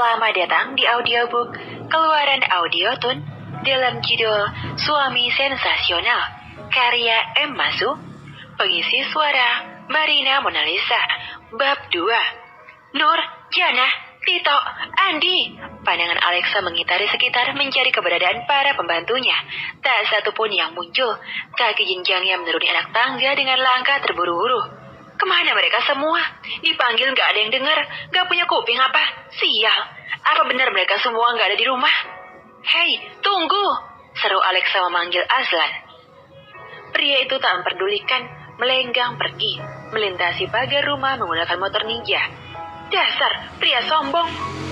Selamat datang di audiobook Keluaran Audiotune dalam judul Suami Sensasional, karya M. Masu, pengisi suara Marina Monalisa, bab 2. Nur, Jana, Tito, Andi. Pandangan Alexa mengitari sekitar mencari keberadaan para pembantunya. Tak satupun yang muncul. Kaki jenjangnya menuruni anak tangga dengan langkah terburu-buru. Kemana mereka semua? Dipanggil gak ada yang dengar. Gak punya kuping apa? Sial. Apa benar mereka semua gak ada di rumah? Hei, tunggu! Seru Alexa memanggil Azlan. Pria itu tak memperdulikan, melenggang pergi, melintasi pagar rumah menggunakan motor ninja. Dasar pria sombong!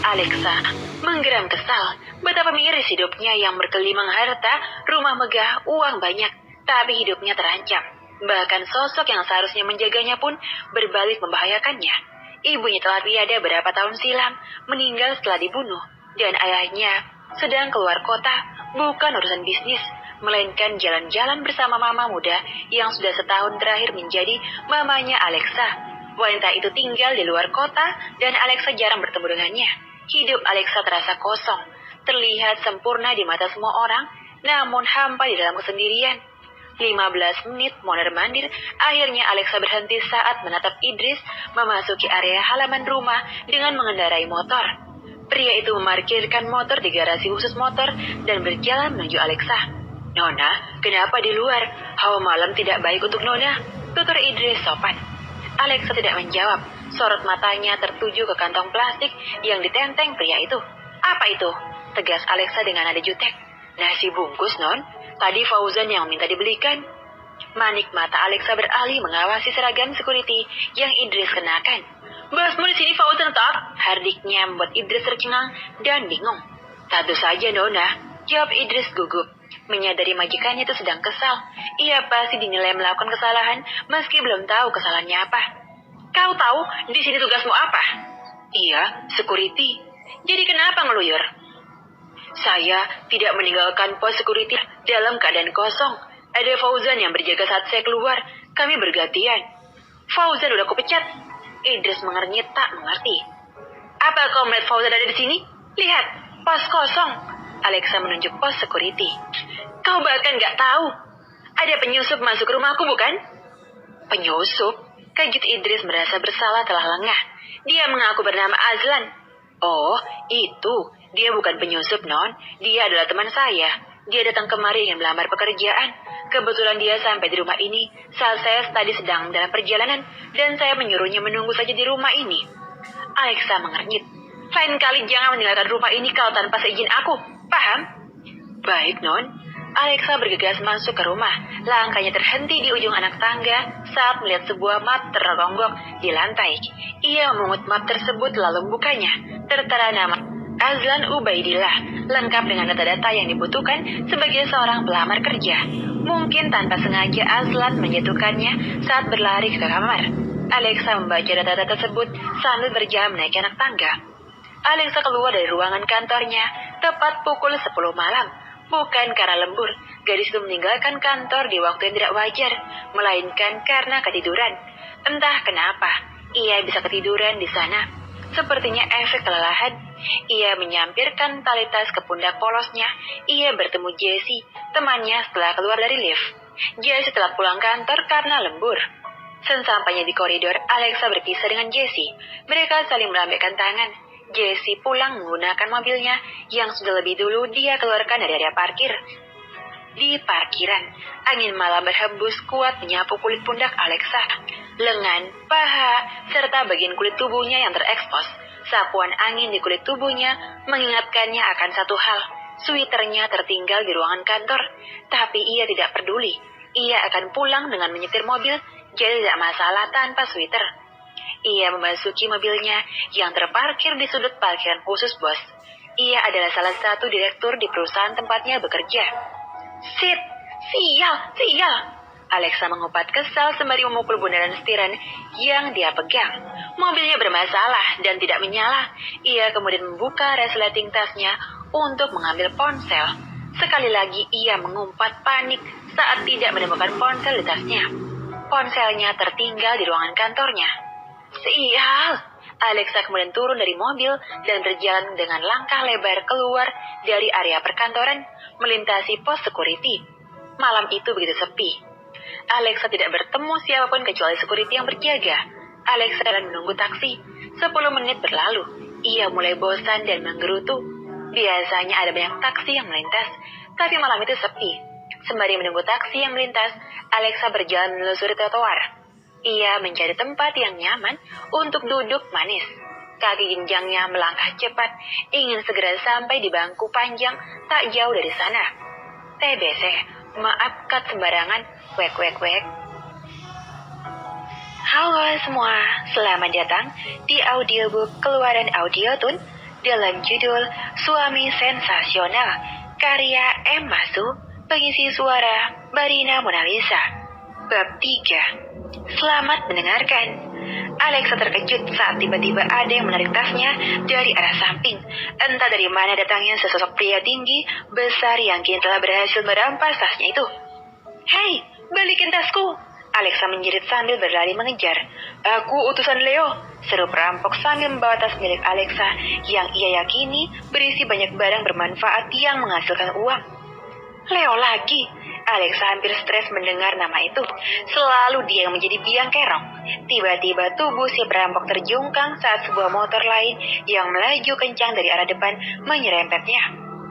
Alexa menggeram kesal. Betapa miris hidupnya yang berkelimang harta, rumah megah, uang banyak, tapi hidupnya terancam. Bahkan sosok yang seharusnya menjaganya pun berbalik membahayakannya. Ibunya telah tiada berapa tahun silam, meninggal setelah dibunuh, dan ayahnya sedang keluar kota, bukan urusan bisnis, melainkan jalan-jalan bersama mama muda yang sudah setahun terakhir menjadi mamanya Alexa. Wanita itu tinggal di luar kota dan Alexa jarang bertemu dengannya. Hidup Alexa terasa kosong, terlihat sempurna di mata semua orang, namun hampa di dalam kesendirian. 15 menit mondar-mandir, akhirnya Alexa berhenti saat menatap Idris memasuki area halaman rumah dengan mengendarai motor. Pria itu memarkirkan motor di garasi khusus motor dan berjalan menuju Alexa. Nona, kenapa di luar? Hawa malam tidak baik untuk Nona, tutur Idris sopan. Alexa tidak menjawab, sorot matanya tertuju ke kantong plastik yang ditenteng pria itu. Apa itu? Tegas Alexa dengan nada jutek. Nasi bungkus, Non. Tadi Fauzan yang minta dibelikan. Manik mata Alexa beralih mengawasi seragam security yang Idris kenakan. Bosmu di sini Fauzan tak? Hardiknya membuat Idris tercengang dan bingung. Tentu saja Nona, jawab Idris gugup. Menyadari majikannya itu sedang kesal. Ia pasti dinilai melakukan kesalahan meski belum tahu kesalahannya apa. Kau tahu di sini tugasmu apa? Iya, security. Jadi kenapa ngeluyur? Saya tidak meninggalkan pos security dalam keadaan kosong. Ada Fauzan yang berjaga saat saya keluar. Kami bergantian. Fauzan udah kupecat. Idris mengernyit tak mengerti. Apa kau melihat Fauzan ada di sini? Lihat, pos kosong. Alexa menunjuk pos security. Kau bahkan gak tahu. Ada penyusup masuk rumahku bukan? Penyusup? Kejut Idris merasa bersalah telah lengah. Dia mengaku bernama Azlan. Oh, itu. Dia bukan penyusup, Non. Dia adalah teman saya. Dia datang kemari ingin melamar pekerjaan. Kebetulan dia sampai di rumah ini saat saya tadi sedang dalam perjalanan dan saya menyuruhnya menunggu saja di rumah ini. Alexa mengernyit. Lain kali jangan meninggalkan rumah ini kalau tanpa seizin aku. Paham? Baik, Non. Alexa bergegas masuk ke rumah. Langkahnya terhenti di ujung anak tangga saat melihat sebuah map terronggok di lantai. Ia memungut map tersebut lalu membukanya. Tertera nama Azlan Ubaidillah, lengkap dengan data-data yang dibutuhkan sebagai seorang pelamar kerja. Mungkin tanpa sengaja Azlan menjatuhkannya saat berlari ke kamar. Alexa membaca data-data tersebut sambil berjalan menaiki anak tangga. Alexa keluar dari ruangan kantornya tepat pukul 10 malam. Bukan karena lembur, gadis itu meninggalkan kantor di waktu yang tidak wajar, melainkan karena ketiduran. Entah kenapa, ia bisa ketiduran di sana. Sepertinya efek kelelahan. Ia menyampirkan tali tas ke pundak polosnya. Ia bertemu Jessie, temannya setelah keluar dari lift. Jessie telah pulang kantor karena lembur. Sesampainya di koridor, Alexa berpisah dengan Jessie. Mereka saling melambaikan tangan. Jessie pulang menggunakan mobilnya yang sudah lebih dulu dia keluarkan dari area parkir. Di parkiran, angin malam berhembus kuat menyapu kulit pundak Alexa, lengan, paha, serta bagian kulit tubuhnya yang terekspos. Sapuan angin di kulit tubuhnya mengingatkannya akan satu hal. Sweaternya tertinggal di ruangan kantor, tapi ia tidak peduli. Ia akan pulang dengan menyetir mobil, jadi tidak masalah tanpa sweater. Ia memasuki mobilnya yang terparkir di sudut parkiran khusus bos. Ia adalah salah satu direktur di perusahaan tempatnya bekerja. Sit, sial. Alexa mengupat kesal sembari memukul bundaran setiran yang dia pegang. Mobilnya bermasalah dan tidak menyala. Ia kemudian membuka resleting tasnya untuk mengambil ponsel. Sekali lagi ia mengumpat panik saat tidak menemukan ponsel di tasnya. Ponselnya tertinggal di ruangan kantornya. Sial! Alexa kemudian turun dari mobil dan berjalan dengan langkah lebar keluar dari area perkantoran, melintasi pos security. Malam itu begitu sepi. Alexa tidak bertemu siapapun kecuali security yang berjaga. Alexa sedang menunggu taksi. 10 menit berlalu. Ia mulai bosan dan menggerutu. Biasanya ada banyak taksi yang melintas, tapi malam itu sepi. Sembari menunggu taksi yang melintas, Alexa berjalan menelusuri trotoar. Ia mencari tempat yang nyaman untuk duduk manis. Kaki ginjangnya melangkah cepat, ingin segera sampai di bangku panjang tak jauh dari sana. TBC, maaf cut sembarangan, wek. Halo semua, selamat datang di audiobook keluaran Audiotun dalam judul Suami Sensasional, karya M. Masu, pengisi suara Marina Monalisa. Bab 3. Selamat mendengarkan. Alexa terkejut saat tiba-tiba ada yang menarik tasnya dari arah samping. Entah dari mana datangnya sesosok pria tinggi, besar yang kini telah berhasil merampas tasnya itu. Hei, balikin tasku! Alexa menjerit sambil berlari mengejar. Aku utusan Leo, seru perampok sambil membawa tas milik Alexa yang ia yakini berisi banyak barang bermanfaat yang menghasilkan uang. Leo lagi. Alexa hampir stres mendengar nama itu. Selalu dia yang menjadi biang kerok. Tiba-tiba tubuh si perampok terjungkang saat sebuah motor lain yang melaju kencang dari arah depan menyerempetnya.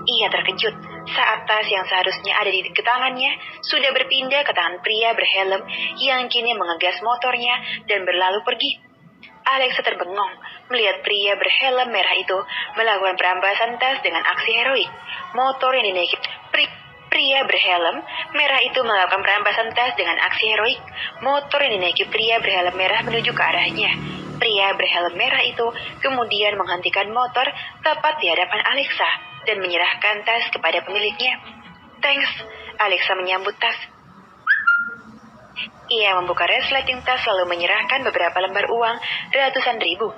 Ia terkejut saat tas yang seharusnya ada di tangannya sudah berpindah ke tangan pria berhelm yang kini mengegas motornya dan berlalu pergi. Alexa terbengong melihat pria berhelm merah itu melakukan perampasan tas dengan aksi heroik. Motor yang dinaiki Pria berhelm merah itu melakukan perampasan tas dengan aksi heroik. Motor yang dinaiki pria berhelm merah menuju ke arahnya. Pria berhelm merah itu kemudian menghentikan motor tepat di hadapan Alexa dan menyerahkan tas kepada pemiliknya. Thanks, Alexa menyambut tas. Ia membuka resleting tas lalu menyerahkan beberapa lembar uang ratusan ribu.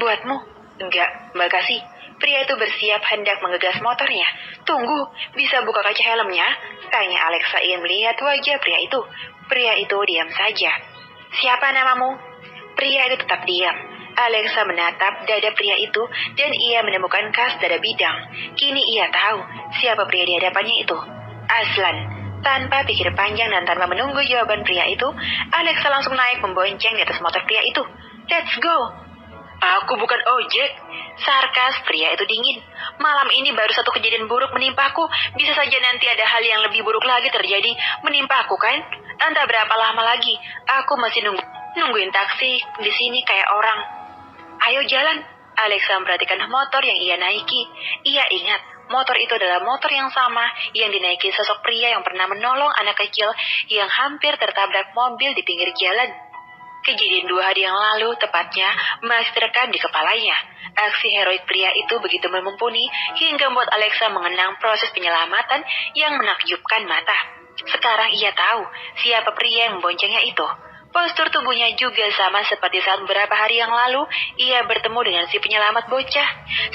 Buatmu? Enggak, makasih. Pria itu bersiap hendak menggegas motornya. Tunggu, bisa buka kaca helmnya? Tanya Alexa ingin melihat wajah pria itu. Pria itu diam saja. Siapa namamu? Pria itu tetap diam. Alexa menatap dada pria itu dan ia menemukan kas dada bidang. Kini ia tahu siapa pria di hadapannya itu. Aslan. Tanpa pikir panjang dan tanpa menunggu jawaban pria itu, Alexa langsung naik membonceng di atas motor pria itu. Let's go! Aku bukan ojek. Sarkas pria itu dingin. Malam ini baru satu kejadian buruk menimpaku. Bisa saja nanti ada hal yang lebih buruk lagi terjadi menimpaku kan? Entah berapa lama lagi. Aku masih nungguin taksi di sini kayak orang. Ayo jalan. Alexa memperhatikan motor yang ia naiki. Ia ingat motor itu adalah motor yang sama yang dinaiki sosok pria yang pernah menolong anak kecil yang hampir tertabrak mobil di pinggir jalan. Kejadian 2 hari yang lalu tepatnya masih terekam di kepalanya. Aksi heroik pria itu begitu mumpuni hingga membuat Alexa mengenang proses penyelamatan yang menakjubkan mata. Sekarang ia tahu siapa pria yang memboncengnya itu. Postur tubuhnya juga sama seperti saat beberapa hari yang lalu ia bertemu dengan si penyelamat bocah.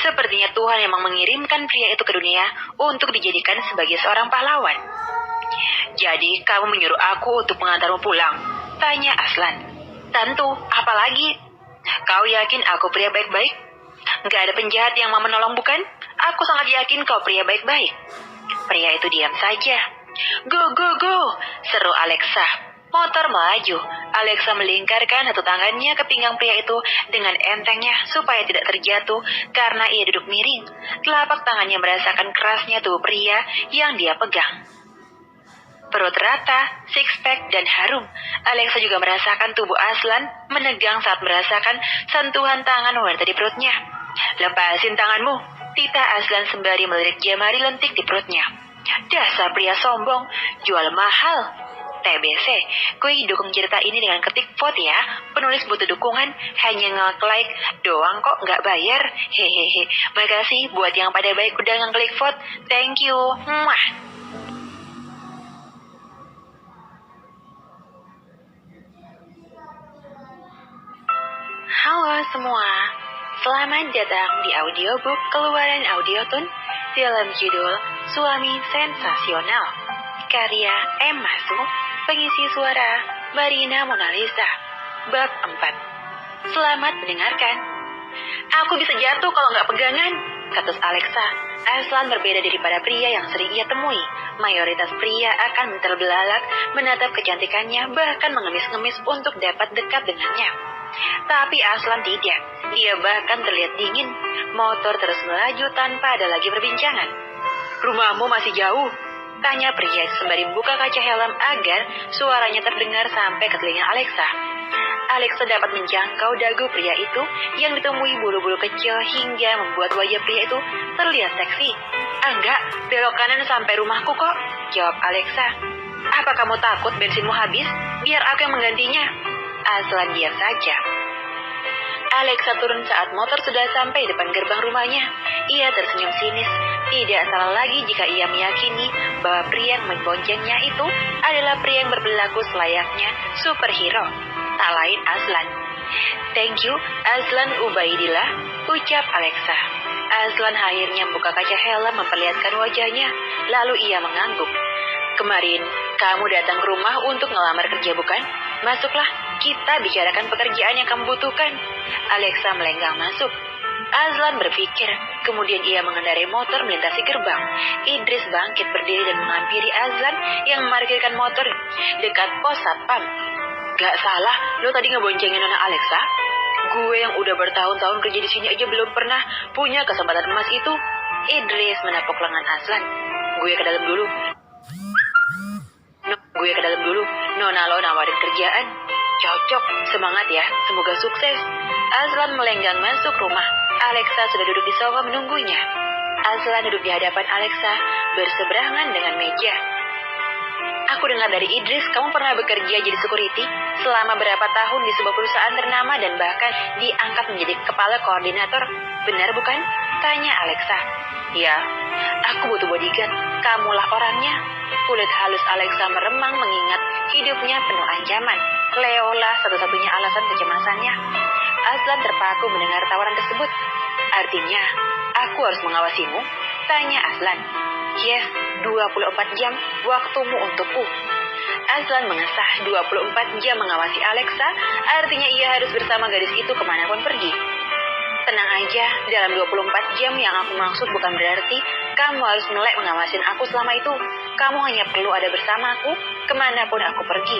Sepertinya Tuhan memang mengirimkan pria itu ke dunia untuk dijadikan sebagai seorang pahlawan. Jadi kamu menyuruh aku untuk mengantarmu pulang? Tanya Aslan. Tentu, apalagi? Kau yakin aku pria baik-baik? Gak ada penjahat yang mau menolong bukan? Aku sangat yakin kau pria baik-baik. Pria itu diam saja. Go, go, go! Seru Alexa. Motor melaju. Alexa melingkarkan satu tangannya ke pinggang pria itu dengan entengnya supaya tidak terjatuh karena ia duduk miring. Telapak tangannya merasakan kerasnya tubuh pria yang dia pegang. Perut rata, six-pack, dan harum. Alexa juga merasakan tubuh Aslan menegang saat merasakan sentuhan tangan wanita di perutnya. Lepasin tanganmu, tita Aslan sembari melirik jemari lentik di perutnya. Dasar pria sombong, jual mahal. TBC, gue dukung cerita ini dengan ketik vote ya. Penulis butuh dukungan, hanya nge-like doang kok nggak bayar. Hehehe, makasih buat yang pada baik udah nge-klik vote. Thank you. Mwah. Halo semua, selamat datang di audiobook keluaran Audiotun dalam judul Suami Sensasional, karya M. Masu, pengisi suara Marina Monalisa. Bab 4. Selamat mendengarkan. Aku bisa jatuh kalau nggak pegangan, kata Alexa. Aslan berbeda daripada pria yang sering ia temui. Mayoritas pria akan terbelalak menatap kecantikannya, bahkan mengemis-ngemis untuk dapat dekat dengannya. Tapi Aslan tidak. Dia bahkan terlihat dingin. Motor terus melaju tanpa ada lagi perbincangan. Rumahmu masih jauh? Tanya pria sembari membuka kaca helm agar suaranya terdengar sampai ke telinga Alexa. Alexa dapat menjangkau dagu pria itu yang ditemui bulu-bulu kecil hingga membuat wajah pria itu terlihat seksi. Enggak, belok kanan sampai rumahku kok, jawab Alexa. Apa kamu takut bensinmu habis? Biar aku yang menggantinya. Aslan diam saja. Alexa turun saat motor sudah sampai depan gerbang rumahnya. Ia tersenyum sinis. Tidak salah lagi jika ia meyakini bahwa pria yang memboncengnya itu adalah pria yang berperilaku selayaknya superhero. Tak lain Aslan. Thank you, Aslan Ubaidillah, ucap Alexa. Aslan akhirnya membuka kaca helm memperlihatkan wajahnya. Lalu ia mengangguk. Kemarin, kamu datang ke rumah untuk ngelamar kerja bukan? Masuklah, kita bicarakan pekerjaan yang kamu butuhkan. Alexa melenggang masuk. Aslan berpikir, kemudian ia mengendarai motor melintasi gerbang. Idris bangkit berdiri dan menghampiri Aslan yang memarkirkan motor dekat pos satpam. Gak salah, lo tadi ngeboncengin Nona Alexa? Gue yang udah bertahun-tahun kerja di sini aja belum pernah punya kesempatan emas itu. Idris menepuk lengan Aslan. Gue ke dalam dulu. Nona lo nawarin kerjaan. Cocok, semangat ya, semoga sukses. Aslan melenggang masuk rumah. Alexa sudah duduk di sofa menunggunya. Aslan duduk di hadapan Alexa, berseberangan dengan meja. Aku dengar dari Idris, kamu pernah bekerja jadi security selama berapa tahun di sebuah perusahaan ternama dan bahkan diangkat menjadi kepala koordinator. Benar bukan? Tanya Alexa. Ya, aku butuh bodyguard. Kamulah orangnya. Kulit halus Alexa meremang mengingat hidupnya penuh ancaman. Leolah satu-satunya alasan kecemasannya. Aslan terpaku mendengar tawaran tersebut. Artinya, aku harus mengawasimu? Tanya Aslan. Yes, 24 jam waktumu untukku. Aslan mengesah 24 jam mengawasi Alexa, artinya ia harus bersama gadis itu kemanapun pergi. Tenang aja, dalam 24 jam yang aku maksud bukan berarti kamu harus melek mengawasin aku selama itu. Kamu hanya perlu ada bersama aku kemanapun aku pergi.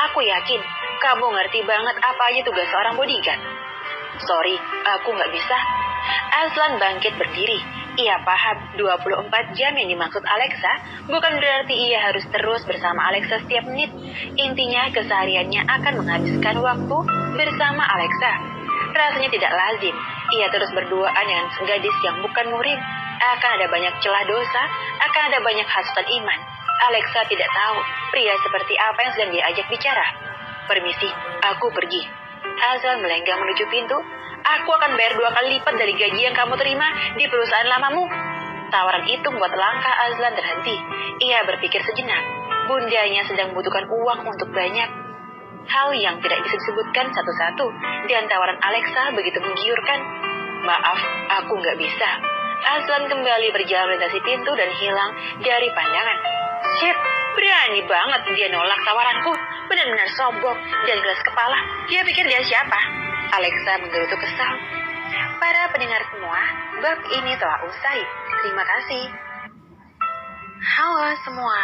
Aku yakin kamu ngerti banget apa aja tugas seorang bodyguard. Sorry, aku nggak bisa. Aslan bangkit berdiri. Ia paham 24 jam yang dimaksud Alexa bukan berarti ia harus terus bersama Alexa setiap menit. Intinya kesehariannya akan menghabiskan waktu bersama Alexa. Rasanya tidak lazim. Ia terus berduaan dengan gadis yang bukan murim. Akan ada banyak celah dosa, akan ada banyak hasutan iman. Alexa tidak tahu pria seperti apa yang sedang dia ajak bicara. Permisi, aku pergi. Aslan melenggang menuju pintu. Aku akan bayar 2 kali lipat dari gaji yang kamu terima di perusahaan lamamu. Tawaran itu membuat langkah Aslan terhenti. Ia berpikir sejenak. Bundanya sedang membutuhkan uang untuk banyak hal yang tidak bisa disebutkan satu-satu. Dan tawaran Alexa begitu menggiurkan. Maaf, aku nggak bisa. Aslan kembali berjalan melintasi pintu dan hilang dari pandangan. Shit, berani banget dia nolak tawaranku. Benar-benar sombong dan keras kepala. Dia pikir dia siapa? Alexa menggerutu kesal. Para pendengar semua, bab ini telah usai. Terima kasih. Halo semua.